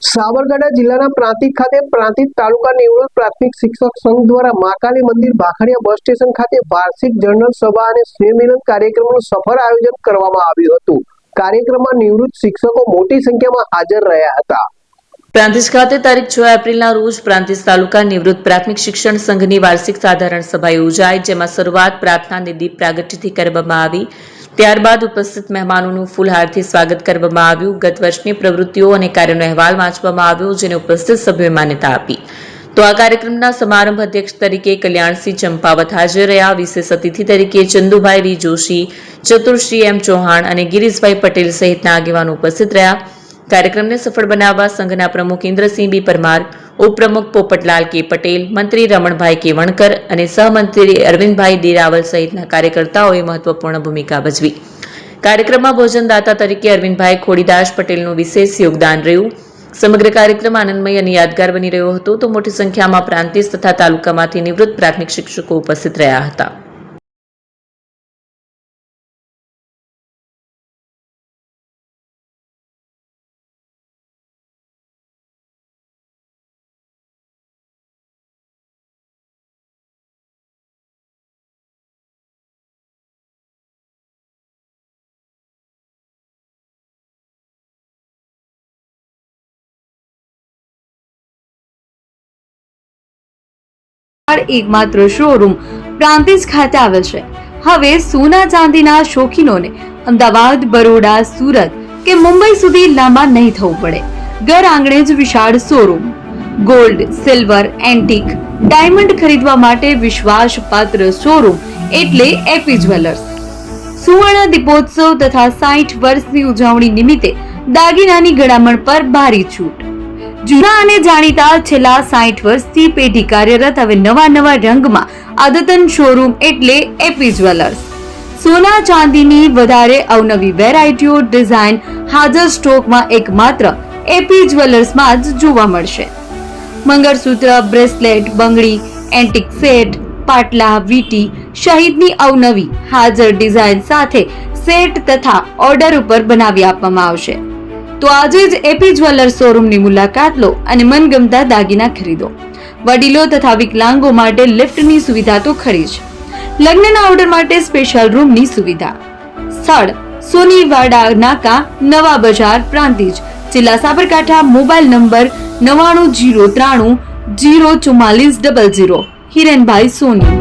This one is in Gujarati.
સાબરકાંઠા જિલ્લાના પ્રાંતિજ ખાતે પ્રાંતિજ તાલુકા નિવૃત્ત પ્રાથમિક શિક્ષક સંઘ દ્વારા મહાકાલી મંદિર ભાખડિયા બસ સ્ટેશન ખાતે વાર્ષિક જનરલ સભા અને સ્નેહમિલન કાર્યક્રમનું સફળ આયોજન કરવામાં આવ્યું હતું। કાર્યક્રમમાં નિવૃત્ત શિક્ષકો મોટી સંખ્યામાં હાજર રહ્યા હતા। પ્રાંતિજ ખાતે તારીખ 6 એપ્રિલના રોજ પ્રાંતિજ તાલુકા નિવૃત્ત પ્રાથમિક શિક્ષણ સંઘની વાર્ષિક સાધારણ સભા યોજાઈ, જેમાં શરૂઆત પ્રાર્થના અને દીપ પ્રાગટ્યથી કરવામાં આવી। ત્યારબાદ ઉપસ્થિત મહેમાનોનું ફૂલહારથી સ્વાગત કરવામાં આવ્યું। ગત વર્ષની પ્રવૃત્તિઓ અને કાર્યનો અહેવાલ વાંચવામાં આવ્યો, જેને ઉપસ્થિત સભ્યોએ માન્યતા આપી। તો આ કાર્યક્રમના સમારંભ અધ્યક્ષ તરીકે કલ્યાણસિંહ ચંપાવત હાજર રહ્યા। વિશેષ અતિથિ તરીકે ચંદુભાઈ વી જોશી, ચતુરશ્રી એમ ચૌહાણ અને ગિરીશભાઈ પટેલ સહિતના આગેવાનો ઉપસ્થિત રહ્યા। કાર્યક્રમને સફળ બનાવવા સંઘના પ્રમુખ ઇન્દ્રસિંહ બી પરમાર, ઉપપ્રમુખ પોપટલાલ કે પટેલ, મંત્રી રમણભાઈ કે વણકર અને સહમંત્રી અરવિંદભાઈ દેરાવલ સહિતના કાર્યકર્તાઓએ મહત્વપૂર્ણ ભૂમિકા ભજવી। કાર્યક્રમમાં ભોજનદાતા તરીકે અરવિંદભાઈ ખોડીદાસ પટેલનું વિશેષ યોગદાન રહ્યું। સમગ્ર કાર્યક્રમ આનંદમય અને યાદગાર બની રહ્યો હતો। તો મોટી સંખ્યામાં પ્રાંતિજ તથા તાલુકામાંથી નિવૃત્ત પ્રાથમિક શિક્ષકો ઉપસ્થિત રહ્યા હતા। એકમાત્ર શોરૂમ પ્રાંતિજ ખાતે આવેલ છે। હવે સોના ચાંદીના શોખીનોને અમદાવાદ, બરોડા, સુરત કે મુંબઈ સુધી લાંબા નહીં થવું પડે। ઘર આંગણે જ વિશાળ showroom. Gold, silver, antique, diamond ખરીદવા માટે વિશ્વાસપાત્ર શોરૂમ એટલે એપી જ્વેલર્સ। સુવર્ણ દીપોત્સવ તથા 60 વર્ષની ઉજવણી નિમિત્તે દાગીનાની ગળામણ પર ભારી છૂટ। જૂના અને જાણીતા છેલ્લા 60 વર્ષથી પેઢી કાર્યરત હવે નવા રંગમાં અદ્યતન શોરૂમ એટલે એપી જ્વેલર્સ। સોના ચાંદીની વધારે અવનવી વેરાયટીઓ, ડિઝાઇન હાજર સ્ટોકમાં એકમાત્ર એપી જ્વેલર્સમાં જ જોવા મળશે। મંગળસૂત્ર, બ્રેસલેટ, બંગડી, એન્ટિક સેટ, પાટલા, વીટી સહિતની અવનવી હાજર ડિઝાઇન સાથે સેટ તથા ઓર્ડર ઉપર બનાવી આપવામાં આવશે। તો આજે જ એપી જ્વેલર્સ શોરૂમની મુલાકાત લો અને મનગમતા દાગીના ખરીદો। વડીલો તથા વિકલાંગો માટે લિફ્ટની સુવિધા તો ખરી જ, લગ્નના ઓર્ડર માટે સ્પેશિયલ રૂમની સુવિધા। સ્થળ સોનીવાડા નાકા, નવા બજાર, પ્રાંતિજ, જિલ્લા સાબરકાંઠા। Mobile number 9903 04400। હિરેનભાઈ સોની।